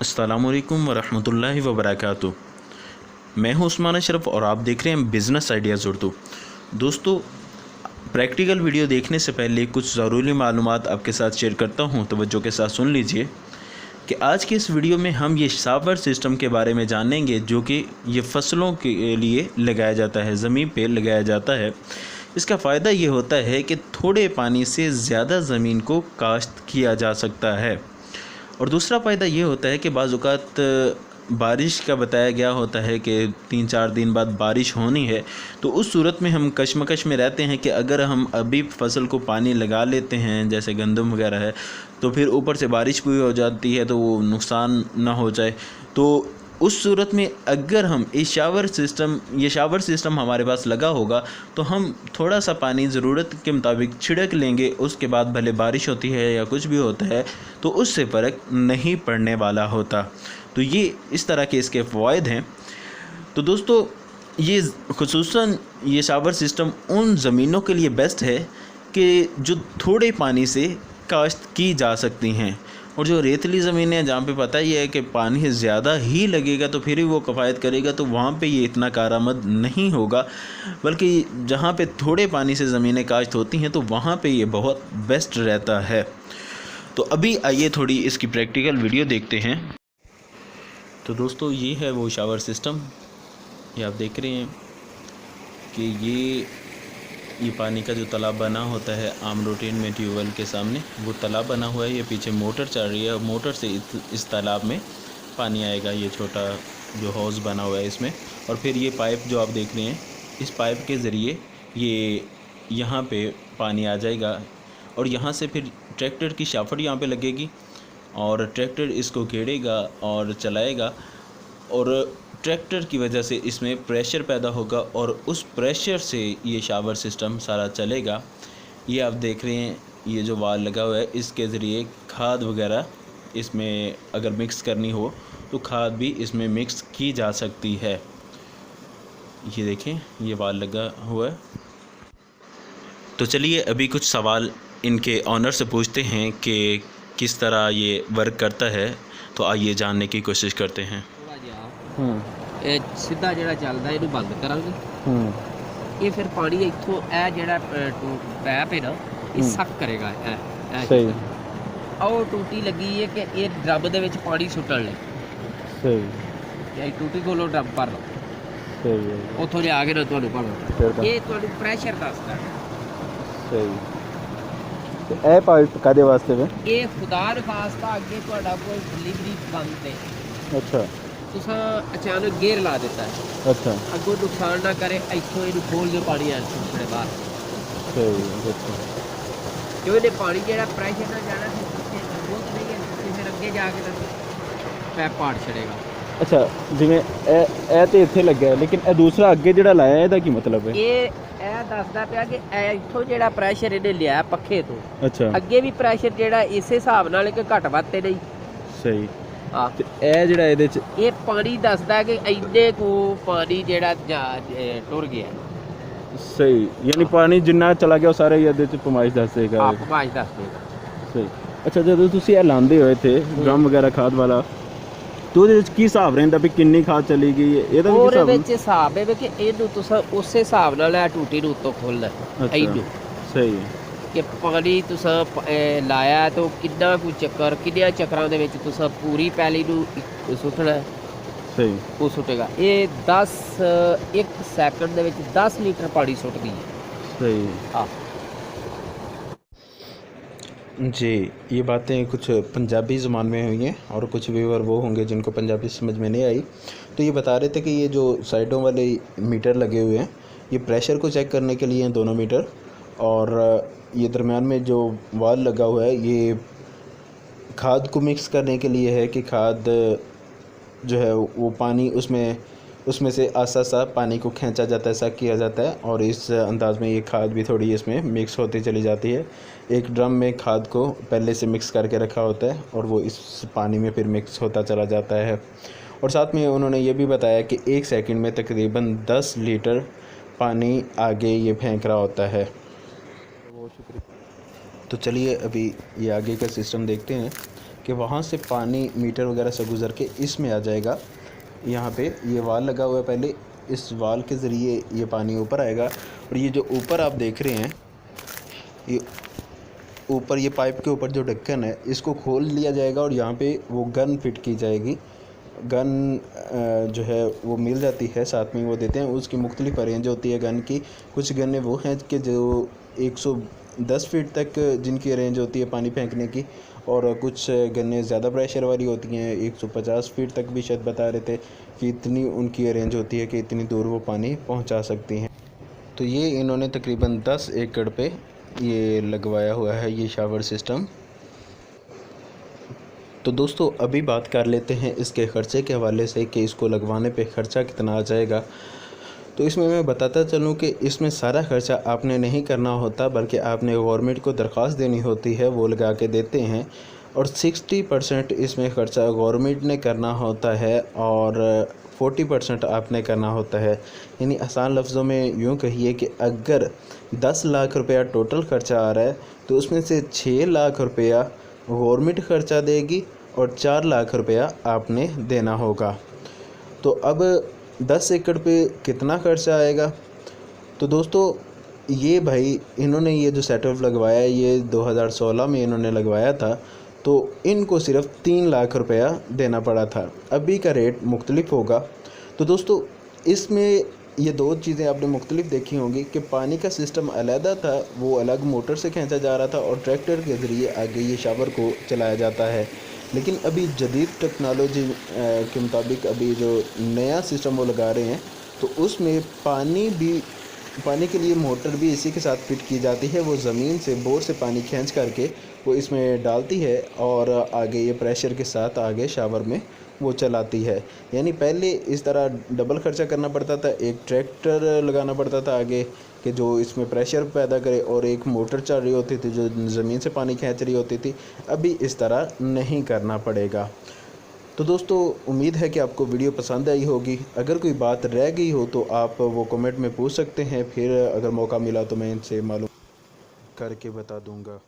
अस्सलामुअलैकुम वरहमतुल्लाहि वबरकातुहू। मैं हूं उस्मान अशरफ और आप देख रहे हैं बिज़नेस आइडियाज़ उर्दू। दोस्तों, प्रैक्टिकल वीडियो देखने से पहले कुछ ज़रूरी मालूमात आपके साथ शेयर करता हूं, तवज्जो के साथ सुन लीजिए कि आज के इस वीडियो में हम ये शावर सिस्टम के बारे में जानेंगे जो कि ये फसलों के लिए लगाया जाता है, ज़मीन पे लगाया जाता है। इसका फ़ायदा ये होता है कि थोड़े पानी से ज़्यादा ज़मीन को काश्त किया जा सकता है। और दूसरा फ़ायदा ये होता है कि बाज़ औक़ात बारिश का बताया गया होता है कि 3-4 दिन बाद बारिश होनी है, तो उस सूरत में हम कशमकश में रहते हैं कि अगर हम अभी फसल को पानी लगा लेते हैं, जैसे गंदम वगैरह है, तो फिर ऊपर से बारिश भी हो जाती है तो वो नुकसान ना हो जाए। तो उस सूरत में अगर हम ये शावर सिस्टम हमारे पास लगा होगा तो हम थोड़ा सा पानी ज़रूरत के मुताबिक छिड़क लेंगे। उसके बाद भले बारिश होती है या कुछ भी होता है तो उससे फ़र्क नहीं पड़ने वाला होता। तो ये इस तरह के इसके फ़वाइद हैं। तो दोस्तों, ये खुसूसन ये शावर सिस्टम उन ज़मीनों के लिए बेस्ट है कि जो थोड़े पानी से काश्त की जा सकती हैं, और जो रेतली ज़मीनें हैं जहाँ पे पता ही है कि पानी ज़्यादा ही लगेगा तो फिर ही वो किफ़ायत करेगा, तो वहाँ पे ये इतना कारआमद नहीं होगा। बल्कि जहाँ पे थोड़े पानी से ज़मीनें काश्त होती हैं तो वहाँ पे ये बहुत बेस्ट रहता है। तो अभी आइए थोड़ी इसकी प्रैक्टिकल वीडियो देखते हैं। तो दोस्तों, ये है वो शावर सिस्टम। ये आप देख रहे हैं कि ये पानी का जो तालाब बना होता है आम रूटीन में ट्यूबवेल के सामने, वो तालाब बना हुआ है। ये पीछे मोटर चल रही है और मोटर से इस तालाब में पानी आएगा। ये छोटा जो हौज़ बना हुआ है इसमें, और फिर ये पाइप जो आप देख रहे हैं, इस पाइप के ज़रिए ये यहाँ पे पानी आ जाएगा और यहाँ से फिर ट्रैक्टर की शाफट यहाँ पे लगेगी और ट्रैक्टर इसको घेरेगा और चलाएगा, और ट्रैक्टर की वजह से इसमें प्रेशर पैदा होगा और उस प्रेशर से ये शावर सिस्टम सारा चलेगा। ये आप देख रहे हैं, ये जो वाल लगा हुआ है इसके ज़रिए खाद वगैरह इसमें अगर मिक्स करनी हो तो खाद भी इसमें मिक्स की जा सकती है। ये देखें, ये वाल लगा हुआ है। तो चलिए अभी कुछ सवाल इनके ऑनर से पूछते हैं कि किस तरह ये वर्क करता है। तो आइए जानने की कोशिश करते हैं। सीधा ਜਿਹੜਾ ਚੱਲਦਾ ਇਹਨੂੰ ਬੰਦ ਕਰਾਂਗੇ। ਇਹ ਫਿਰ ਪਾਣੀ ਇੱਥੋਂ ਇਹ ਜਿਹੜਾ ਪੈਪ ਹੈ ਨਾ, ਇਹ ਸਕ ਕਰੇਗਾ। ਇਹ ਸਹੀ ਉਹ ਟੂਟੀ ਲੱਗੀ ਹੈ ਕਿ ਇਹ ਡਰਮ ਦੇ ਵਿੱਚ ਪਾਣੀ ਸੁੱਟਣ ਲਈ। ਸਹੀ ਇਹ ਟੂਟੀ ਕੋਲੋਂ ਡਰਮ ਭਰ ਲਓ। ਸਹੀ ਹੈ, ਉੱਥੋਂ ਲਿਆ ਕੇ ਨਾ ਤੁਹਾਨੂੰ ਭਰੋ। ਇਹ ਤੁਹਾਨੂੰ ਪ੍ਰੈਸ਼ਰ ਦੱਸਦਾ। ਸਹੀ ਤੇ ਇਹ ਪਾਈਪ ਕਾਦੇ ਵਾਸਤੇ ਵੇ? ਇਹ ਖੁਦਾ ਦੇ ਵਾਸਤਾ ਅੱਗੇ ਤੁਹਾਡਾ ਕੋਈ ਡਿਲੀਵਰੀ ਬੰਦ ਤੇ ਅੱਛਾ तुसा अचानक गेर ला देता है। अच्छा, अगो नुकसान ना करे, इथों इनू खोल दो, पानी छड़े बाहर। सही है। अच्छा, जो इन्हें पानी जेड़ा प्रेशर ना जाना वो नहीं है, फिर अगे जाके पैप पाड़ छड़ेगा। अच्छा, जिवें ए ते इत्थे लग्या, लेकिन ए दूसरा अगे जेड़ा लाया ਇਹਦਾ ਕੀ मतलब है? ਇਹ ਦੱਸਦਾ ਪਿਆ ਕਿ ਇੱਥੋਂ ਜਿਹੜਾ ਪ੍ਰੈਸ਼ਰ ਇਹਨੇ ਲਿਆ ਪੱਖੇ ਤੋਂ, ਅੱਛਾ, ਅੱਗੇ ਵੀ ਪ੍ਰੈਸ਼ਰ ਜਿਹੜਾ ਇਸੇ ਹਿਸਾਬ ਨਾਲ ਕਿ ਘੱਟ ਵੱਧ ਤੇ ਨਹੀਂ। ਸਹੀ। ਤੇ ਇਹ ਜਿਹੜਾ ਇਹਦੇ ਚ ਇਹ ਪਾਣੀ ਦੱਸਦਾ ਕਿ ਇੰਨੇ ਕੋ ਪਾਣੀ ਜਿਹੜਾ ਟੁਰ ਗਿਆ। ਸਹੀ, ਯਾਨੀ ਪਾਣੀ ਜਿੰਨਾ ਚਲਾ ਗਿਆ ਉਹ ਸਾਰਾ ਹੀ ਇਹਦੇ ਚ ਪਮਾਇਸ਼ ਦੱਸ ਦੇਗਾ। ਹਾਂ, ਪਮਾਇਸ਼ ਦੱਸ ਦੇਗਾ। ਸਹੀ। ਅੱਛਾ, ਜਦੋਂ ਤੁਸੀਂ ਇਹ ਲਾਉਂਦੇ ਹੋ ਇੱਥੇ ਡਰਮ ਵਗੈਰਾ ਖਾਦ ਵਾਲਾ, तो ਉਹਦੇ ਵਿੱਚ ਕੀ ਹਿਸਾਬ ਰਹਿੰਦਾ ਵੀ ਕਿੰਨੀ ਖਾਦ ਚਲੀ ਗਈ ਹੈ? ਇਹਦਾ ਵੀ ਉਹਦੇ ਵਿੱਚ ਹਿਸਾਬ ਹੈ ਕਿ ਇਹਨੂੰ ਤੁਸੀਂ ਉਸੇ ਹਿਸਾਬ ਨਾਲ ਇਹ ਟੂਟੀ ਨੂੰ ਉੱਤੋਂ ਖੋਲਣਾ ਇਹਨੂੰ। ਸਹੀ ਹੈ ਕਿ ਪਾਣੀ ਤੁਸੀਂ ਲਾਇਆ ਤਾਂ ਕਿੰਨਾ ਕੁ ਚੱਕਰ, ਕਿੰਨੇ ਚੱਕਰਾਂ ਦੇ ਵਿੱਚ ਤੁਸੀਂ ਪੂਰੀ ਪੈਲੀ ਨੂੰ ਸੁੱਟਣਾ। ਸਹੀ, ਉਹ ਸੁੱਟੇਗਾ। ਇਹ 1 ਸੈਕਿੰਡ ਦੇ ਵਿੱਚ 10 ਲੀਟਰ ਪਾਣੀ ਸੁੱਟਦੀ है। सही। हाँ जी, ये बातें कुछ पंजाबी ज़ुबान में हुई हैं और कुछ व्यूअर वो होंगे जिनको पंजाबी समझ में नहीं आई। तो ये बता रहे थे कि ये जो साइडों वाले मीटर लगे हुए हैं, ये प्रेशर को चेक करने के लिए हैं, दोनों मीटर, और ये दरमियान में जो वाल लगा हुआ है ये खाद को मिक्स करने के लिए है कि खाद जो है वो पानी उसमें से आसा सा पानी को खींचा जाता है, सक किया जाता है, और इस अंदाज़ में ये खाद भी थोड़ी इसमें मिक्स होती चली जाती है। एक ड्रम में खाद को पहले से मिक्स करके रखा होता है और वो इस पानी में फिर मिक्स होता चला जाता है। और साथ में उन्होंने ये भी बताया कि 1 सेकंड में तकरीबन 10 लीटर पानी आगे ये फेंक रहा होता है। तो चलिए अभी ये आगे का सिस्टम देखते हैं। कि वहाँ से पानी मीटर वगैरह से गुज़र के इसमें आ जाएगा। यहाँ पे ये वाल लगा हुआ है, पहले इस वाल के ज़रिए ये पानी ऊपर आएगा। और ये जो ऊपर आप देख रहे हैं, ये ऊपर ये पाइप के ऊपर जो ढक्कन है इसको खोल लिया जाएगा और यहाँ पे वो गन फिट की जाएगी। गन जो है वो मिल जाती है, साथ में वो देते हैं। उसकी मुख्तलिफ रेंज होती है गन की। कुछ गन्ने वो हैं कि जो 110 फीट तक जिनकी रेंज होती है पानी फेंकने की, और कुछ गन्ने ज़्यादा प्रेशर वाली होती हैं, 150 फीट तक भी शायद बता रहे थे कि इतनी उनकी रेंज होती है कि इतनी दूर वो पानी पहुंचा सकती हैं। तो ये इन्होंने तकरीबन 10 एकड़ पे ये लगवाया हुआ है ये शावर सिस्टम। तो दोस्तों अभी बात कर लेते हैं इसके ख़र्चे के हवाले से कि इसको लगवाने पे ख़र्चा कितना आ जाएगा। तो इसमें मैं बताता चलूँ कि इसमें सारा ख़र्चा आपने नहीं करना होता, बल्कि आपने गवर्नमेंट को दरख्वास्त देनी होती है, वो लगा के देते हैं। और 60% इसमें ख़र्चा गवर्नमेंट ने करना होता है और 40% आपने करना होता है। यानी आसान लफ्ज़ों में यूँ कहिए कि अगर 10 लाख रुपया टोटल ख़र्चा आ रहा है तो उसमें से 6 लाख रुपया गवर्नमेंट ख़र्चा देगी और 4 लाख रुपया आपने देना होगा। तो अब 10 एकड़ पे कितना खर्चा आएगा? तो दोस्तों ये भाई इन्होंने ये जो सेटअप लगवाया है ये 2016 में इन्होंने लगवाया था, तो इनको सिर्फ 3 लाख रुपया देना पड़ा था। अभी का रेट मुख्तलिफ होगा। तो दोस्तों इसमें ये दो चीज़ें आपने मुख्तलिफ देखी होंगी कि पानी का सिस्टम अलहदा था, वो अलग मोटर से खींचा जा रहा था और ट्रैक्टर के ज़रिए आगे ये शावर को चलाया जाता है। लेकिन अभी जदीद टेक्नोलॉजी के मुताबिक अभी जो नया सिस्टम वो लगा रहे हैं, तो उसमें पानी के लिए मोटर भी इसी के साथ फिट की जाती है। वो ज़मीन से बोर से पानी खींच करके वो इसमें डालती है और आगे ये प्रेशर के साथ आगे शावर में वो चलाती है। यानी पहले इस तरह डबल खर्चा करना पड़ता था, एक ट्रैक्टर लगाना पड़ता था आगे कि जो इसमें प्रेशर पैदा करे, और एक मोटर चल रही होती थी जो ज़मीन से पानी खींच रही होती थी। अभी इस तरह नहीं करना पड़ेगा। तो दोस्तों उम्मीद है कि आपको वीडियो पसंद आई होगी। अगर कोई बात रह गई हो तो आप वो कमेंट में पूछ सकते हैं, फिर अगर मौका मिला तो मैं इनसे मालूम करके बता दूंगा।